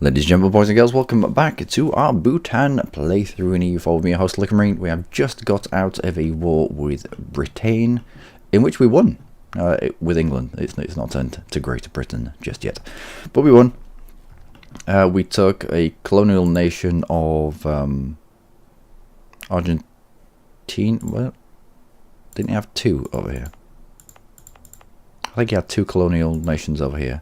Ladies and gentlemen, boys and girls, welcome back to our Butuan playthrough in EU4 with me, your host Luckymarine. We have just got out of a war with Britain, in which we won. With England. It's not turned to Great Britain just yet. But we won. We took a colonial nation of Argentina. Well, didn't he have two over here? I think he had two colonial nations over here.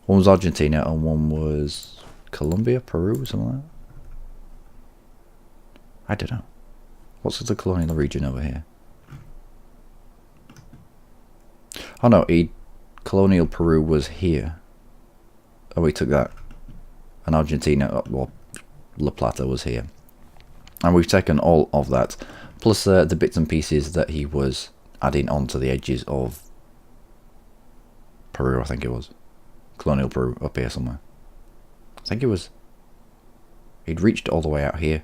One was Argentina and one was Colombia, Peru, something like that. I don't know. What's the colonial region over here? Oh no, colonial Peru was here. Oh, we took that. And Argentina, well, La Plata was here. And we've taken all of that, plus the bits and pieces that he was adding onto the edges of Peru, I think it was. Colonial Peru, up here somewhere. I think it was... He'd reached all the way out here,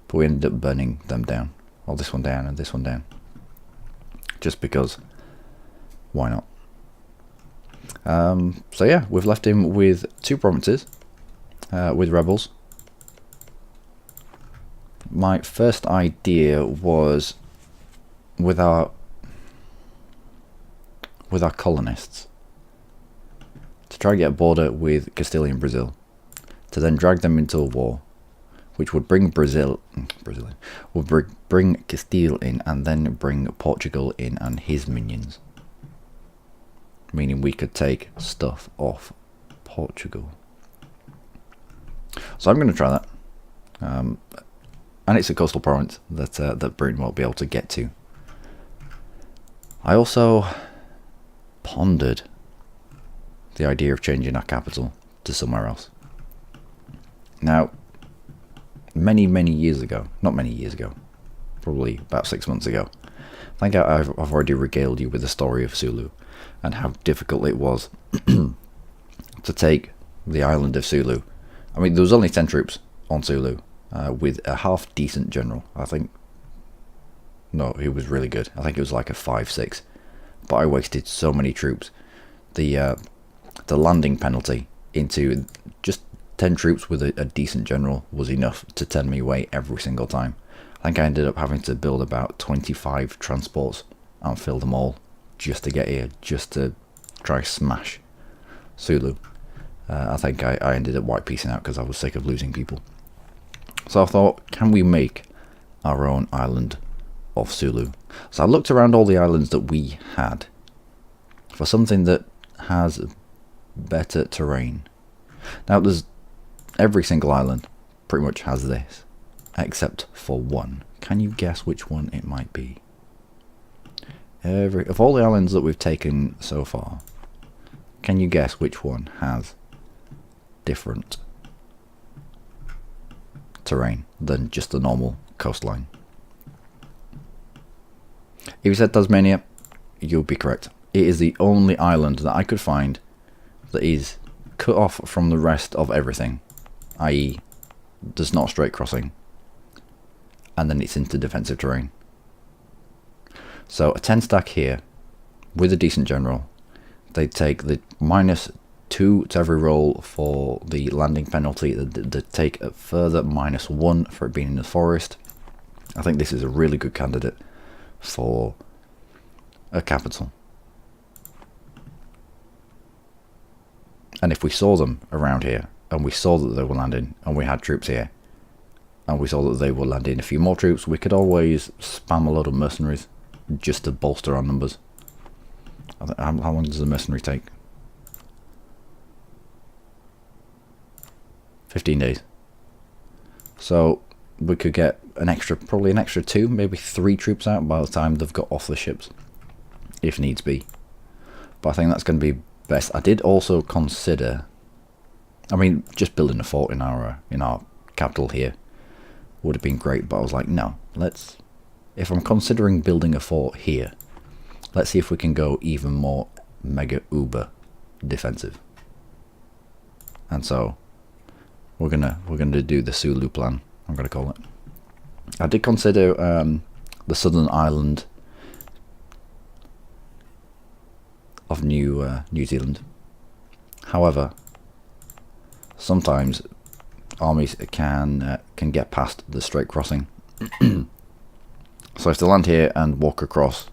but we ended up burning them down. Well, this one down and this one down. Just because... Why not? So yeah, we've left him with two provinces, with rebels. My first idea was with our colonists to try and get a border with Castilian Brazil, to then drag them into a war, which would bring would bring Castile in, and then bring Portugal in and his minions. Meaning we could take stuff off Portugal. So I'm going to try that. And it's a coastal province that Britain won't be able to get to. I also pondered the idea of changing our capital to somewhere else. Now, many years ago, not many years ago, probably about 6 months ago, I think I've already regaled you with the story of Sulu and how difficult it was to take the island of Sulu. I mean, there was only 10 troops on Sulu, with a half-decent general, I think. No, he was really good. I think it was like a 5-6. But I wasted so many troops. The landing penalty into just 10 troops with a decent general was enough to turn me away every single time. I think I ended up having to build about 25 transports and fill them all just to get here, just to try smash Sulu. I think I ended up white piecing out because I was sick of losing people. So I thought, can we make our own island of Sulu? So I looked around all the islands that we had for something that has better terrain. Now there's every single island pretty much has this, except for one. Can you guess which one it might be? Of all the islands that we've taken so far, can you guess which one has different terrain than just the normal coastline? If you said Tasmania, you'll be correct. It is the only island that I could find that is cut off from the rest of everything, i.e. there's not a straight crossing, and then it's into defensive terrain. So a 10 stack here with a decent general, they take the -2 to every roll for the landing penalty, they take a further -1 for it being in the forest. I think this is a really good candidate for a capital. And if we saw them around here, and we saw that they were landing, and we had troops here, and we saw that they were landing a few more troops, we could always spam a lot of mercenaries just to bolster our numbers. How long does a mercenary take? 15 days. So we could get probably an extra 2, maybe 3 troops out by the time they've got off the ships, if needs be. But I think that's going to be best. I did also consider, I mean, just building a fort in our capital here would have been great, but I was like, no, if I'm considering building a fort here, let's see if we can go even more mega uber defensive. And so we're gonna do the Sulu plan, I'm gonna call it. I did consider the southern island of New Zealand. However, sometimes armies can get past the Strait crossing. So if they land here and walk across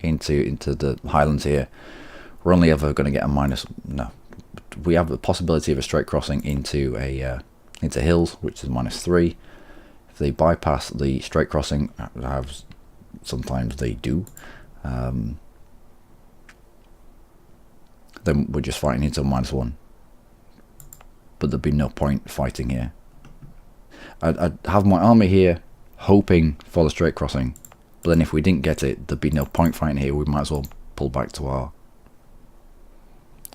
into the highlands here, we're only ever going to get a minus. No, we have the possibility of a straight crossing into hills, which is -3. If they bypass the straight crossing, sometimes they do, then we're just fighting into a -1. But there'd be no point fighting here. I'd have my army here hoping for the straight crossing, but then if we didn't get it, there'd be no point fighting here. We might as well pull back to our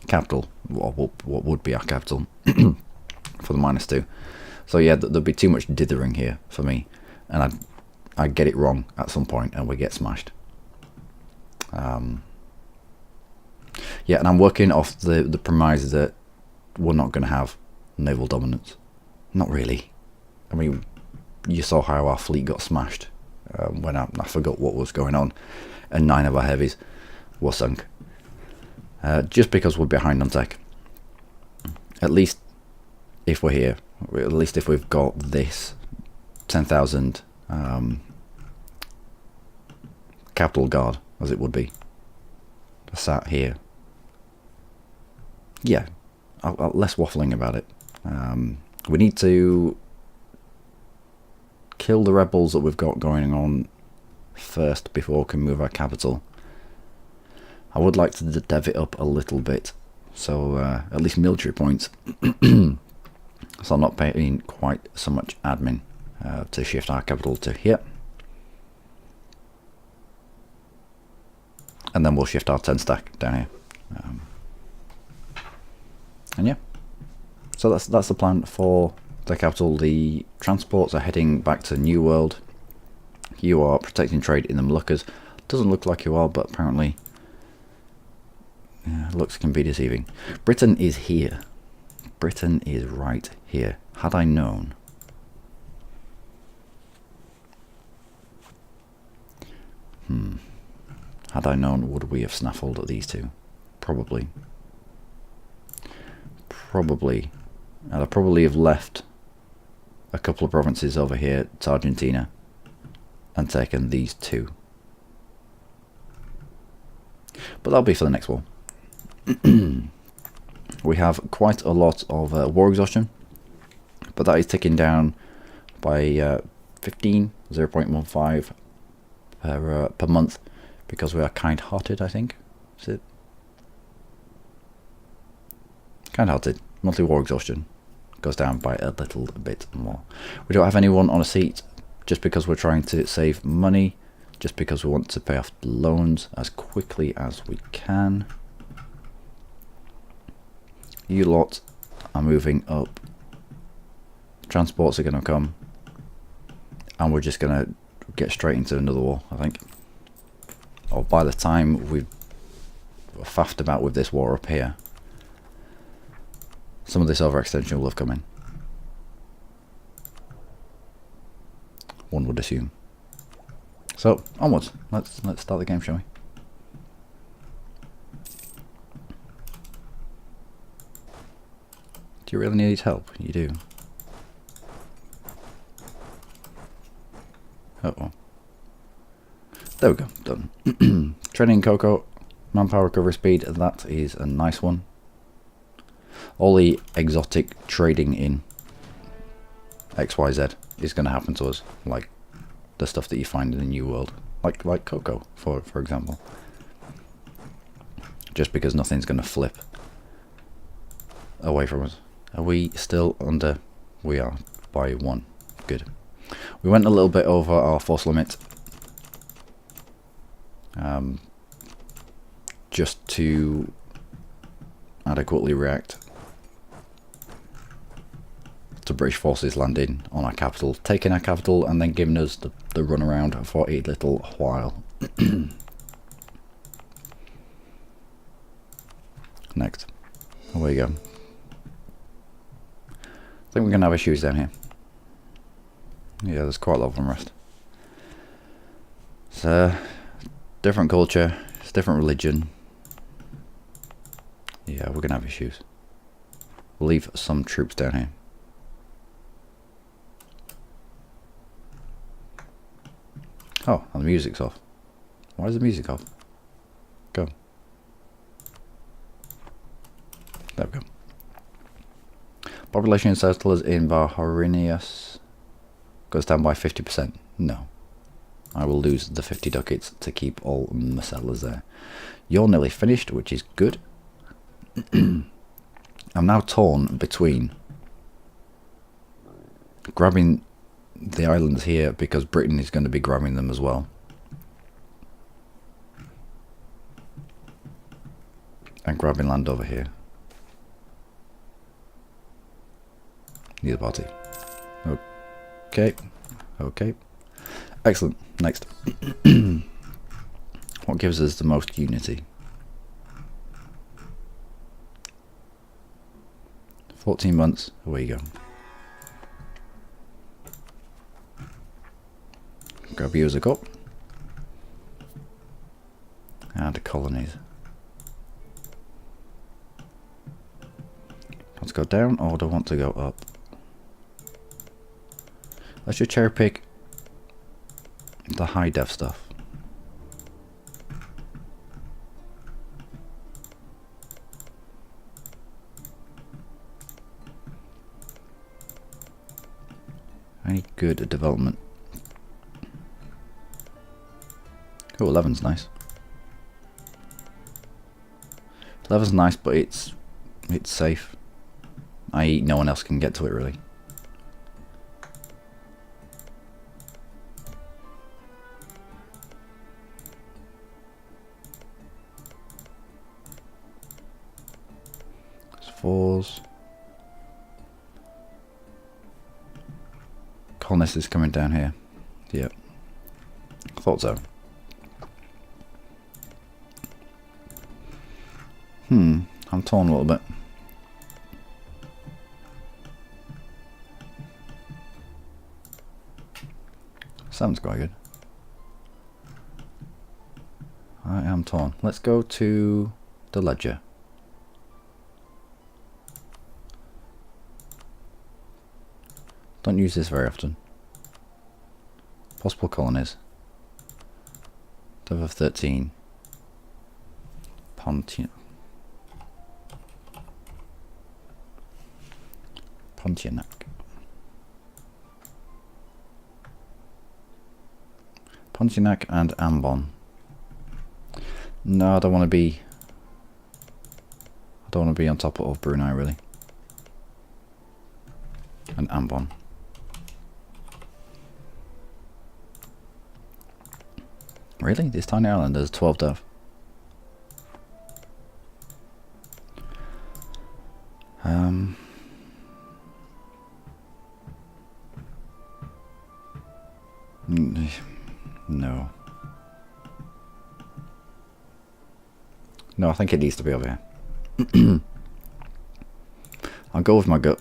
capital, or what would be our capital, for the -2. So yeah, there'd be too much dithering here for me, and I'd get it wrong at some point and we get smashed. Yeah, and I'm working off the premise that we're not going to have naval dominance. Not really. I mean, you saw how our fleet got smashed when I forgot what was going on, and 9 of our heavies were sunk. Just because we're behind on tech. At least if we're here, at least if we've got this 10,000 capital guard, as it would be, sat here. Yeah, less waffling about it. We need to kill the rebels that we've got going on first before we can move our capital. I would like to dev it up a little bit, so at least military points, so I'm not paying quite so much admin to shift our capital to here. And then we'll shift our 10 stack down here. And yeah, so that's the plan for the capital. The transports are heading back to New World. You are protecting trade in the Moluccas. Doesn't look like you are, but apparently looks can be deceiving. Britain is here. Britain is right here. Had I known. Had I known, would we have snaffled these two? Probably. Probably. I'd probably have left a couple of provinces over here to Argentina and taken these two. But that'll be for the next war. We have quite a lot of war exhaustion, but that is ticking down by 0.15 per month, because we are kind-hearted, I think. Is it? Kind-hearted. Monthly war exhaustion goes down by a little bit more. We don't have anyone on a seat just because we're trying to save money, just because we want to pay off the loans as quickly as we can. You lot are moving up. Transports are going to come, and we're just going to get straight into another war, I think. Or by the time we've faffed about with this war up here, some of this overextension will have come in. One would assume. So onwards. Let's start the game, shall we? Do you really need help? You do. Uh-oh. There we go, done. Training cocoa, manpower recovery speed, that is a nice one. All the exotic trading in XYZ is going to happen to us, like the stuff that you find in the New World, like cocoa, for example. Just because nothing's going to flip away from us. Are we still under? We are, by 1. Good. We went a little bit over our force limit. Just to adequately react to British forces landing on our capital, taking our capital, and then giving us the runaround for a little while. Next. Away we go. I think we're going to have issues down here. Yeah, there's quite a lot of unrest. It's a different culture, it's a different religion. Yeah, we're going to have issues. We'll leave some troops down here. Oh, and the music's off. Why is the music off? Go. There we go. Population of settlers in Varhorinius goes down by 50%. No. I will lose the 50 ducats to keep all my settlers there. You're nearly finished, which is good. I'm now torn between grabbing the islands here because Britain is going to be grabbing them as well, and grabbing land over here. Neither party. Okay. Okay. Excellent. Next. What gives us the most unity? 14 months. Away you go. Grab you as a cup. And colonies. Let's go down, or do I want to go up? Let's just cherry pick the high def stuff. Any good development? Oh, 11's nice. 11's nice, but it's safe. I.e., no one else can get to it really. Fours. Colonist is coming down here. Yep. Thought so. I'm torn a little bit. Sounds quite good. I am torn. Let's go to the ledger. Don't use this very often. Possible colonies. Dev of 13. Pontiac. Pontiac and Ambon. No, I don't want to be. I don't want to be on top of Brunei really. And Ambon. Really? This tiny island has 12 dev. No. No, I think it needs to be over here. I'll go with my gut.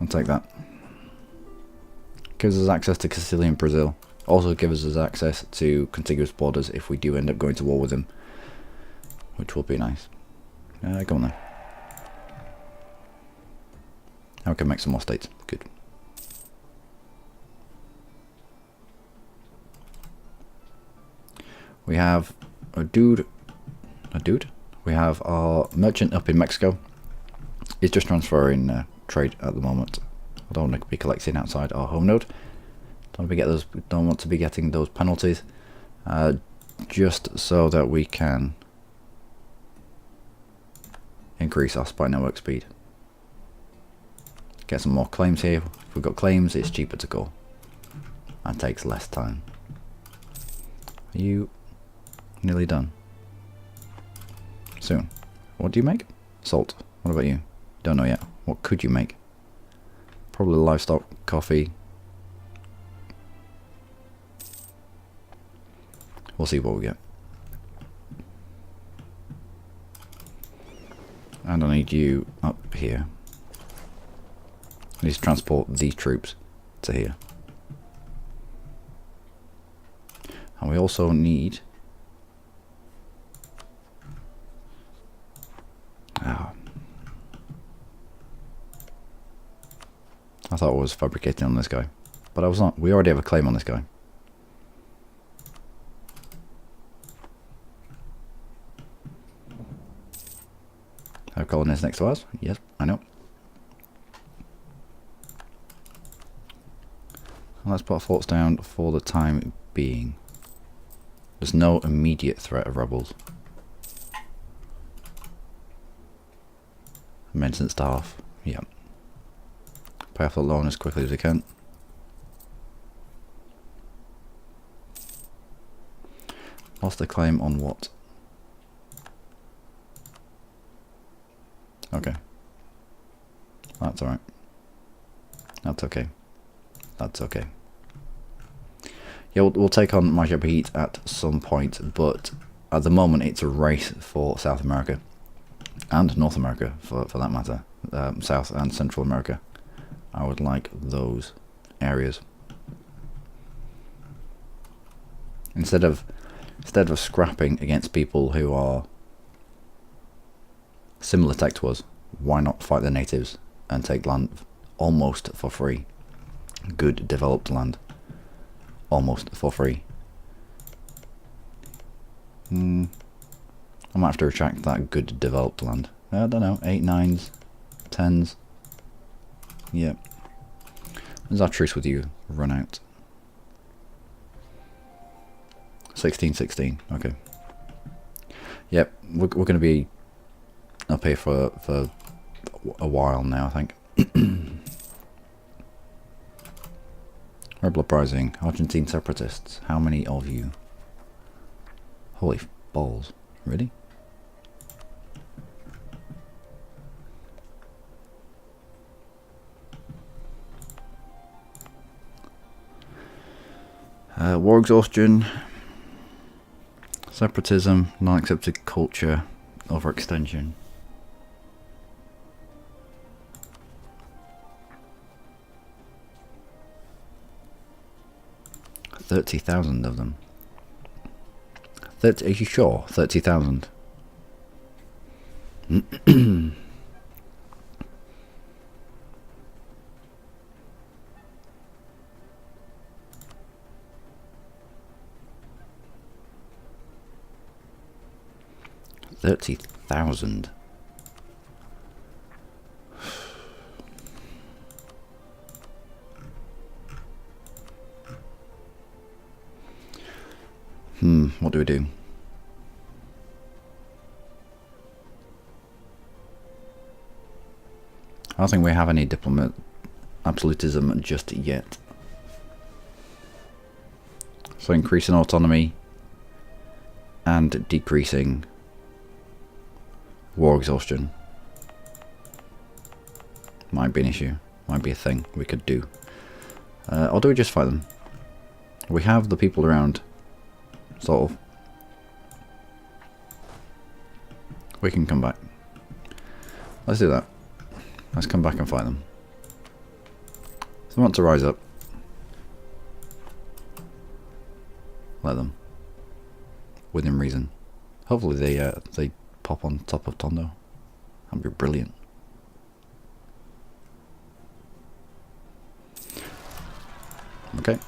I'll take that. Gives us access to Castilian Brazil. Also gives us access to contiguous borders if we do end up going to war with him, which will be nice. Go on then. Now we can make some more states. Good. We have a dude. We have our merchant up in Mexico. He's just transferring trade at the moment. I don't want to be collecting outside our home node. Don't want to be getting those penalties. Just so that we can increase our spy network speed. Get some more claims here. If we've got claims, it's cheaper to go. And takes less time. Are you nearly done? Soon. What do you make? Salt. What about you? Don't know yet. What could you make? Probably livestock, coffee. We'll see what we get. And I need you up here. I need to transport these troops to here. And we also need... I thought I was fabricating on this guy, but I was not. We already have a claim on this guy. Have colonies next to us? Yes, I know. Let's put forts down for the time being. There's no immediate threat of rebels. Maintenance staff, yeah. Pay off the loan as quickly as we can. Lost the claim on what? Okay. That's alright. That's okay. That's okay. Yeah, we'll take on Majapahit at some point, but at the moment it's a race for South America. And North America, for that matter. South and Central America. I would like those areas. Instead of scrapping against people who are similar tech to us, why not fight the natives and take land almost for free? Good developed land. Almost for free. I might have to retract that good developed land. I don't know, 8, 9s, 10s. Yep. When's our truce with you run out? 16, okay. Yep, we're going to be up here for a while now, I think. Rebel uprising, Argentine separatists. How many of you? Holy balls. Really? War exhaustion. Separatism. Non-accepted culture. Overextension. $30,000 of them. Are you sure? 30,000. $30,000. What do we do? I don't think we have any diplomat absolutism just yet. So increasing autonomy and decreasing war exhaustion might be an issue, might be a thing we could do. Or do we just fight them? We have the people around, sort of. We can come back. Let's do that. Let's come back and fight them. If they want to rise up, let them. Within reason. Hopefully they pop on top of Tondo. That'd be brilliant. Okay.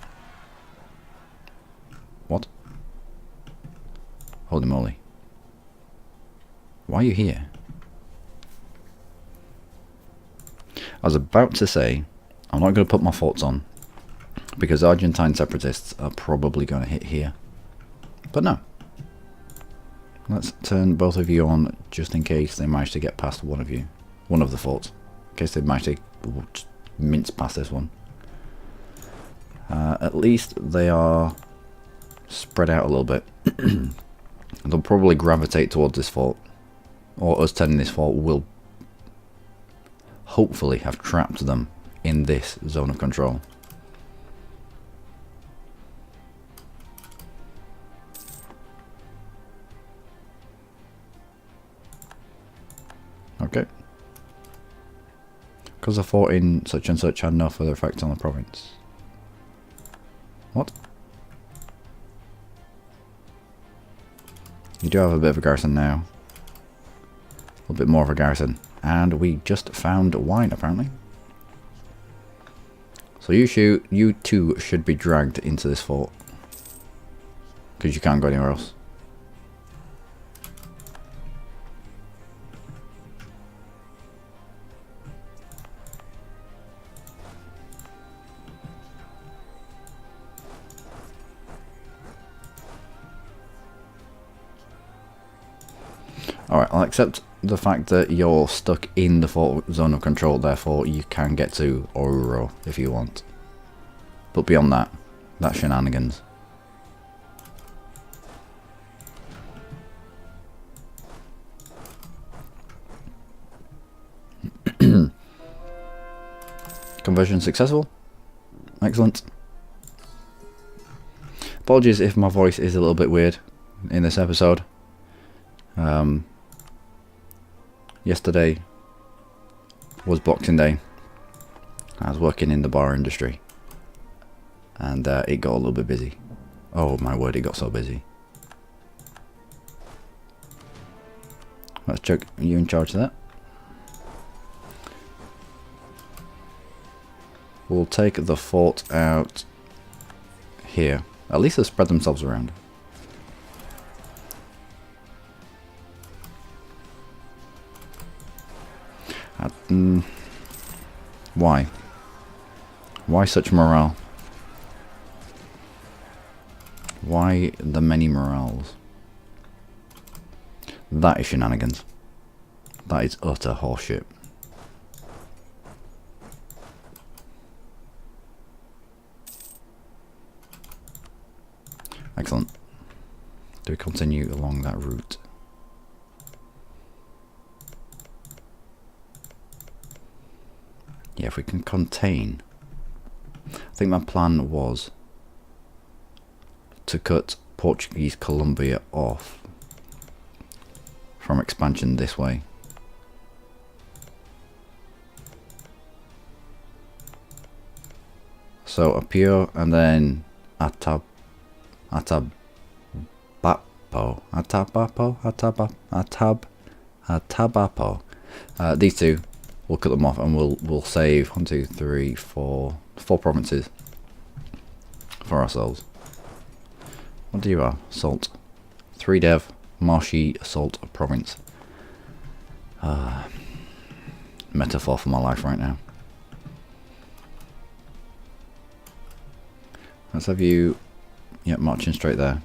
What? Holy moly. Why are you here? I was about to say, I'm not going to put my forts on, because Argentine separatists are probably going to hit here. But no. Let's turn both of you on, just in case they manage to get past one of you. One of the forts. In case they manage to mince past this one. At least they are spread out a little bit. They'll probably gravitate towards this fort. Or us turning this fort will hopefully have trapped them in this zone of control. Okay. Because the fort in such and such had no further effect on the province. What? You do have a bit of a garrison now. A little bit more of a garrison. And we just found wine, apparently. So you two should be dragged into this fort. Because you can't go anywhere else. Alright, I'll accept the fact that you're stuck in the fort zone of control, therefore you can get to Oruro if you want. But beyond that, that's shenanigans. Conversion successful. Excellent. Apologies if my voice is a little bit weird in this episode. Yesterday was Boxing Day. I was working in the bar industry and it got a little bit busy. Oh my word, it got so busy. Let's check. Are you in charge of that? We'll take the fort out here. At least they'll spread themselves around. Why? Why such morale? Why the many morales? That is shenanigans. That is utter horseshit. Excellent. Do we continue along that route? Yeah, if we can contain. I think my plan was to cut Portuguese Colombia off from expansion this way. So Apio and then Atabapo. These two, we'll cut them off and we'll save 1, 2, 3, 4 provinces for ourselves. What do you have? Salt. 3 dev, marshy salt province. Metaphor for my life right now. Let's have you, yep, marching straight there.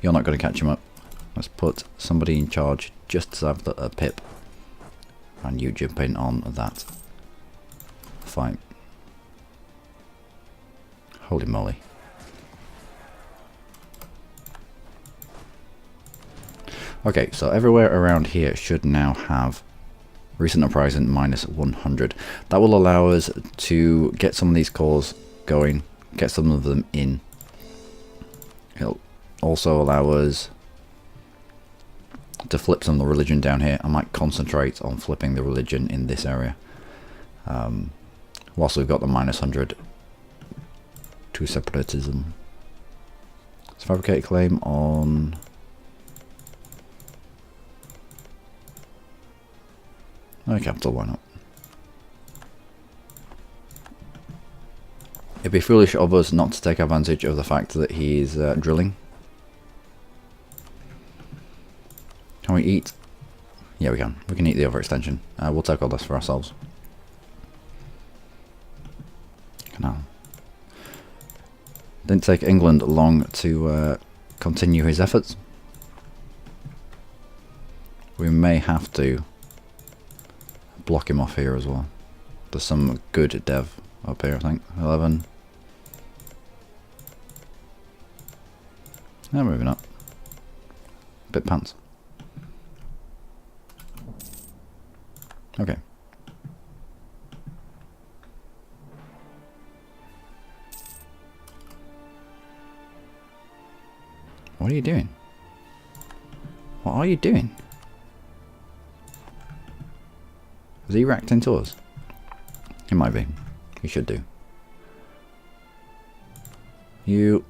You're not going to catch him up. Let's put somebody in charge just to have a pip. And you jump in on that. Fine. Holy moly. Okay, so everywhere around here should now have recent uprising -100. That will allow us to get some of these cores going, get some of them in. It'll also allow us to flip some of the religion down here. I might concentrate on flipping the religion in this area. Whilst we've got the -100 to separatism. Let's fabricate a claim on... No capital, why not? It'd be foolish of us not to take advantage of the fact that he's drilling. Can we eat? Yeah, we can. We can eat the overextension. We'll take all this for ourselves. Canal. Didn't take England long to continue his efforts. We may have to block him off here as well. There's some good dev up here, I think. 11. Now moving up. Bit pants. Okay. What are you doing? What are you doing? Has he racked into us? He might be. He should do. You...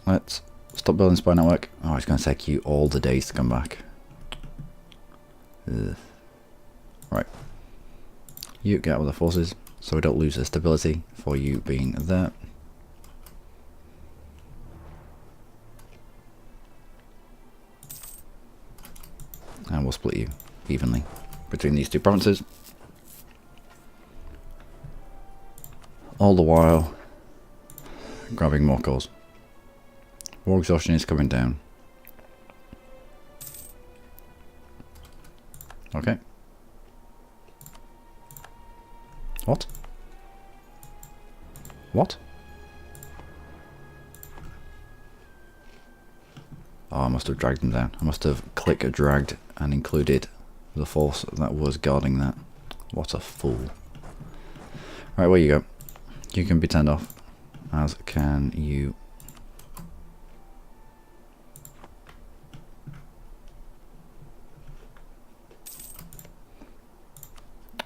Let's stop building spy network. Oh, it's going to take you all the days to come back. Ugh. Right. You get out with the forces. so we don't lose the stability for you being there. And we'll split you evenly between these two provinces. All the while grabbing more cores. War exhaustion is coming down. Okay. What? What? Oh, I must have dragged them down. I must have click dragged and included the force that was guarding that. What a fool. Right, where you go. You can be turned off, as can you.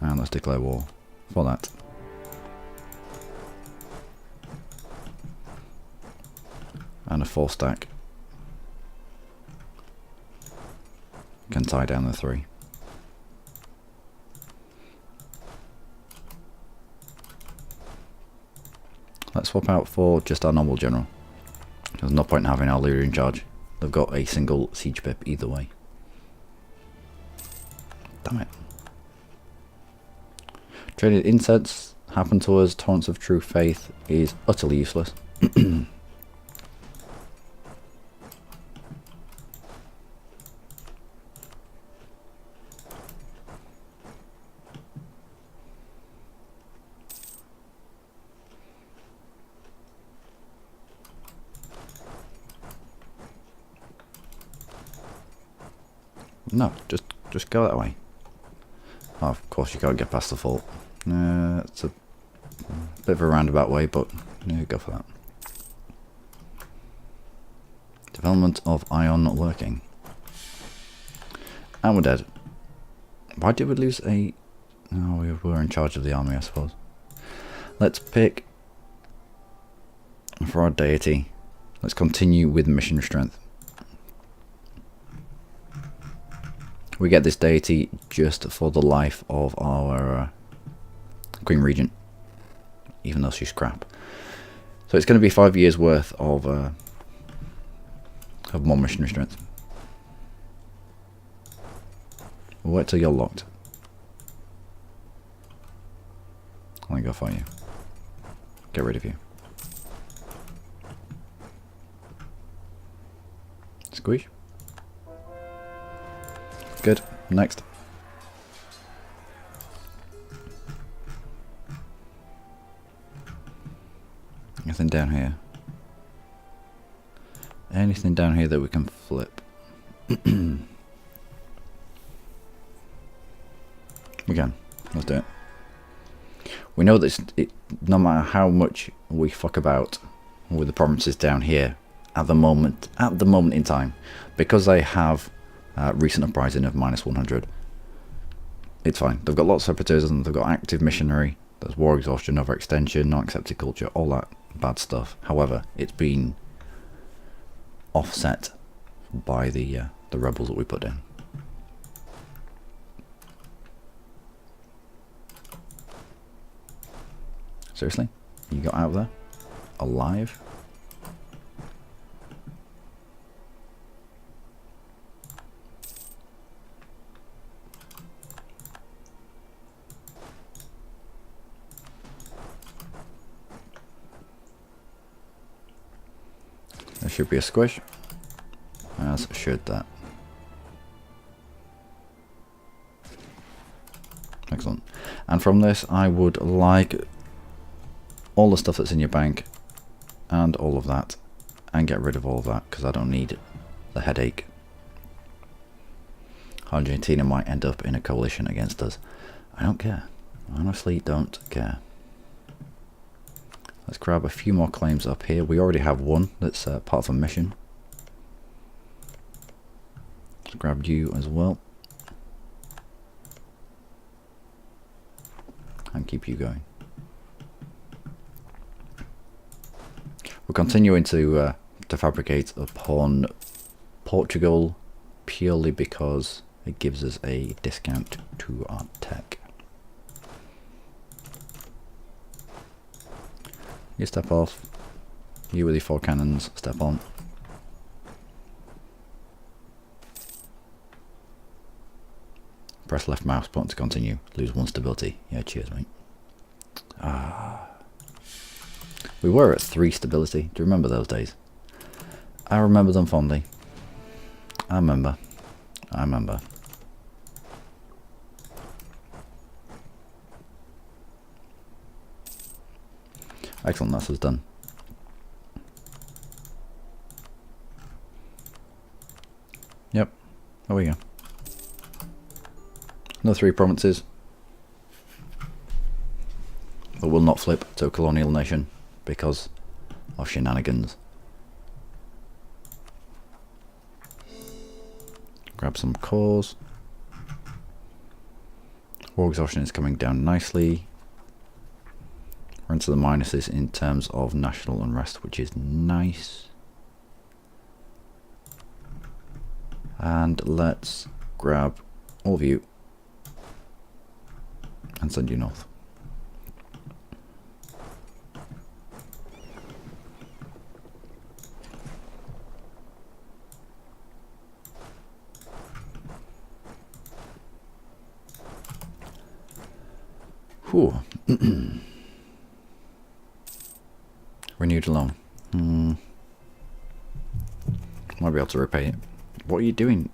And let's declare war for that. And a 4-stack can tie down the 3. Let's swap out for just our normal general. There's no point in having our leader in charge. They've got a single siege pip either way. Damn it. Traded incense happened to us. Torrents of True Faith is utterly useless. No, just go that way. Oh, of course you can't get past the fort. It's a bit of a roundabout way, but yeah, go for that. Development of ion working. And we're dead. Why did we lose a... Oh, we were in charge of the army, I suppose. Let's pick for our deity. Let's continue with mission strength. We get this deity just for the life of our Queen Regent, even though she's crap. So it's going to be 5 years worth of more missionary strength. We'll wait till you're locked. I'll go fight you. Get rid of you. Squish. Good. Next. Anything down here? Anything down here that we can flip? We can. Let's do it. We know that no matter how much we fuck about with the provinces down here at the moment in time, because they have recent uprising of -100, it's fine. They've got lots of separatism, they've got active missionary, there's war exhaustion, overextension, not accepted culture, all that bad stuff. However, it's been offset by the rebels that we put in. Seriously? You got out of there? Alive? There should be a squish, as should that. Excellent. And from this, I would like all the stuff that's in your bank and all of that, and get rid of all of that because I don't need the headache. Argentina might end up in a coalition against us. I don't care. Honestly, don't care. Let's grab a few more claims up here. We already have one that's part of a mission. Let's grab you as well. And keep you going. We're continuing to fabricate upon Portugal purely because it gives us a discount to our tech. You step off. You with your 4 cannons, step on. Press left mouse button to continue. Lose 1 stability. Yeah, cheers, mate. We were at 3 stability. Do you remember those days? I remember them fondly. I remember. Excellent, that's us done. Yep, there we go. Another 3 provinces. But will not flip to a colonial nation because of shenanigans. Grab some cores. War exhaustion is coming down nicely. We're into the minuses in terms of national unrest, which is nice. And let's grab all of you and send you north. Whew. Renewed loan. Might be able to repay it. What are you doing?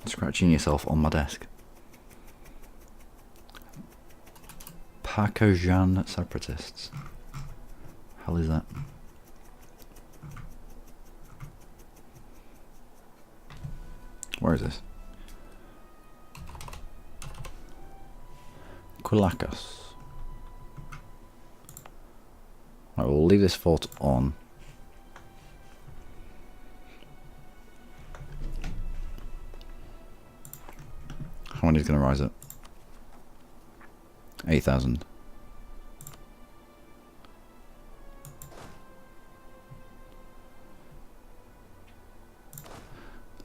Scratching yourself on my desk. Pakistan separatists. Hell is that? Where is this? Kulakas. Right, we'll leave this fort on. How many is going to rise it? 8,000.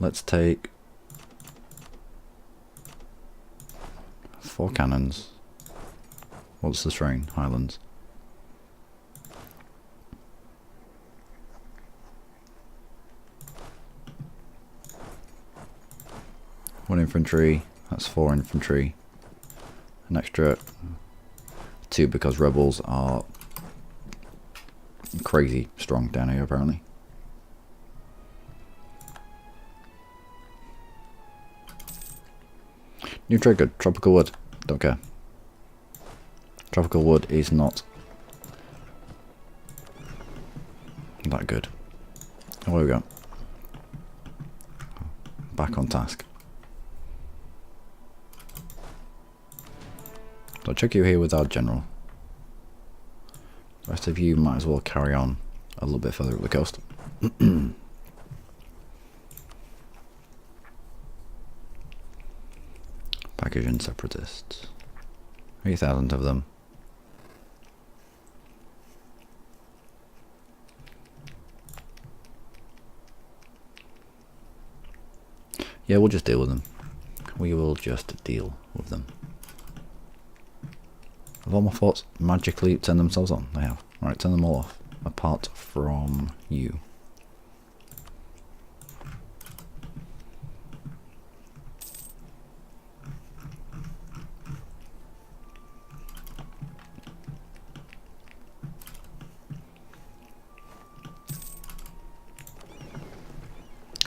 Let's take 4 cannons. What's the terrain? Highlands. One infantry. That's 4 infantry. An extra 2 because rebels are crazy strong down here apparently. New trade good. Tropical wood. Don't care. Tropical wood is not that good. Away we go. Back on task. So I'll check you here with our general. The rest of you might as well carry on a little bit further up the coast. Pakistan separatists. 8,000 of them. Yeah, we'll just deal with them. We will just deal with them. Have all my forts magically turned themselves on? They have. Alright, turn them all off. Apart from you.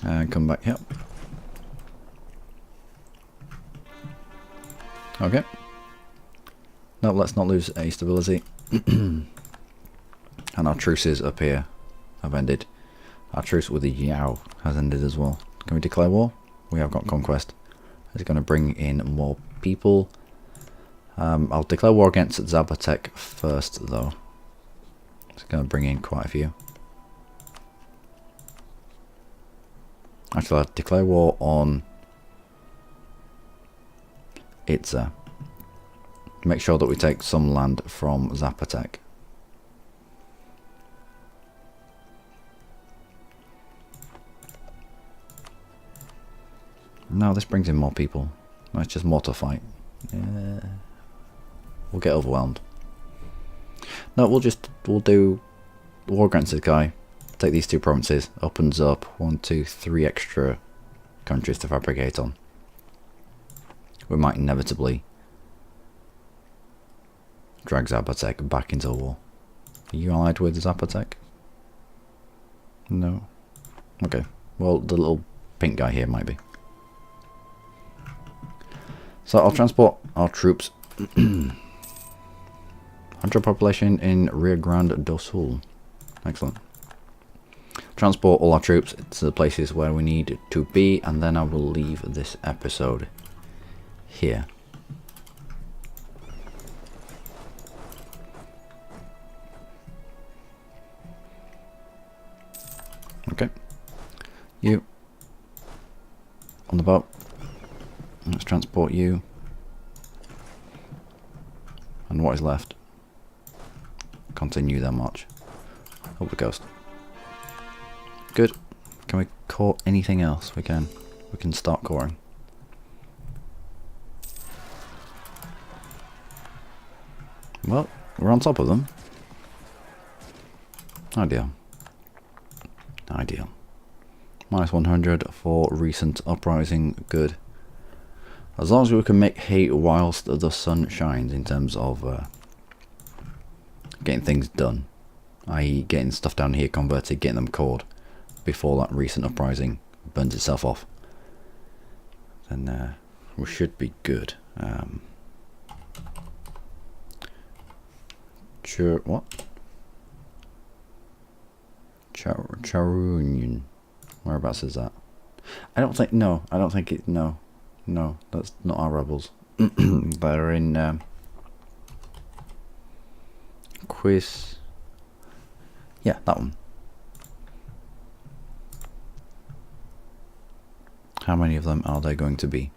And come back here. Okay. No, let's not lose a stability. And our truces up here have ended. Our truce with the Yao has ended as well. Can we declare war? We have got conquest. It's going to bring in more people. I'll declare war against Zapotek first though. It's going to bring in quite a few. Actually, I'll declare war on Itza. Make sure that we take some land from Zapotek. No, this brings in more people. No, it's just more to fight. Yeah. We'll get overwhelmed. No, we'll do war against this guy. Take these 2 provinces. Opens up 1, 2, 3 extra countries to fabricate on. We might inevitably drag Zapotec back into a war. Are you allied with Zapotec? No. Okay. Well, the little pink guy here might be. So I'll transport our troops. 100 population in Rio Grande do Sul. Excellent. Transport all our troops to the places where we need to be, and then I will leave this episode here. Okay. You on the boat. Let's transport you. And what is left? Continue their march up the coast. Good. Can we court anything else? We can. We can start coring. Well, we're on top of them. Ideal. Ideal. Minus 100 for recent uprising. Good. As long as we can make hay whilst the sun shines in terms of getting things done. I.e. getting stuff down here converted, getting them cored before that recent uprising burns itself off. Then we should be good. What? Charunion. Whereabouts is that? I don't think. No, I don't think it. No, that's not our rebels. They're in Quiz. Yeah, that one. How many of them are there going to be?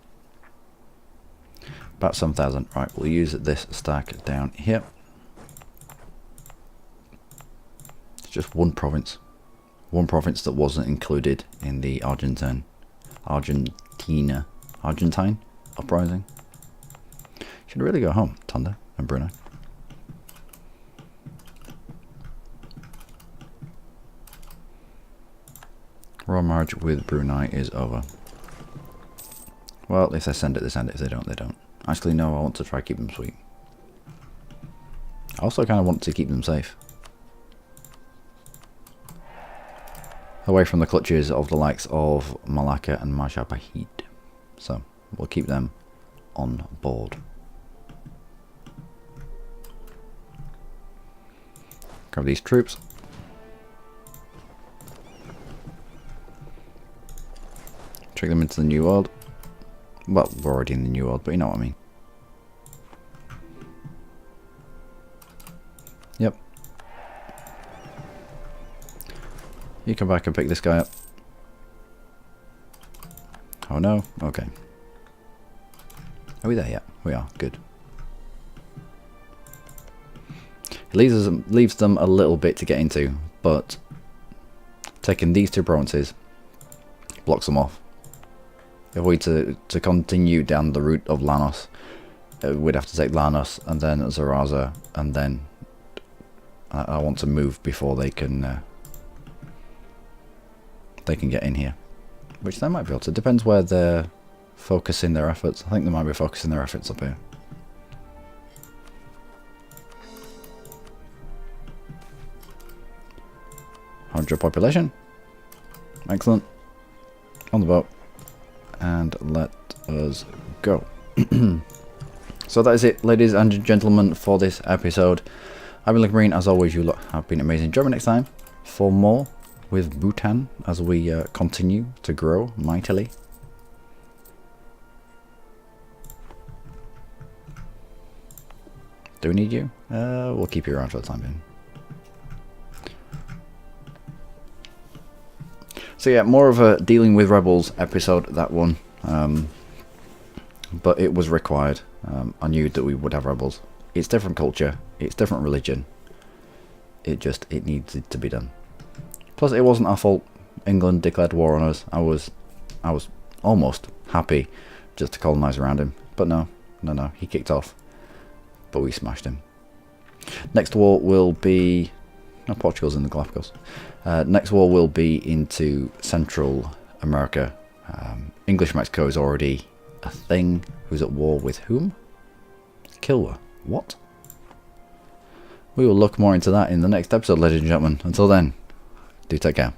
About 7,000. Right, we'll use this stack down here. It's just one province. One province that wasn't included in the Argentine uprising. Should really go home, Tonda and Bruno. Royal marriage with Brunei is over. Well, if they send it, they send it. If they don't, they don't. Actually, no, I want to try to keep them sweet. I also kind of want to keep them safe. Away from the clutches of the likes of Malacca and Majapahit. So, we'll keep them on board. Grab these troops. Take them into the New World. Well, we're already in the New World, but you know what I mean. Yep. You come back and pick this guy up. Oh no? Okay. Are we there yet? We are. Good. It leaves them a little bit to get into, but taking these 2 provinces blocks them off. If we to continue down the route of Llanos, we'd have to take Llanos and then Zaraza, and then I want to move before they can get in here, which they might be able to. Depends where they're focusing their efforts. I think they might be focusing their efforts up here. $100 population. Excellent. On the boat. And let us go. So that is it, ladies and gentlemen, for this episode. I've been Luckymarine. As always, you lot have been amazing. Join me next time for more with Butuan as we continue to grow mightily. Do we need you? We'll keep you around for the time being. So yeah, more of a dealing with rebels episode, that one. But it was required. I knew that we would have rebels. It's different culture. It's different religion. It needed to be done. Plus, it wasn't our fault. England declared war on us. I was almost happy just to colonise around him. But no. He kicked off. But we smashed him. Next war will be... No, Portugal's in the Galapagos. Next war will be into Central America. English Mexico is already a thing. Who's at war with whom? Kilwa. What? We will look more into that in the next episode, ladies and gentlemen. Until then, do take care.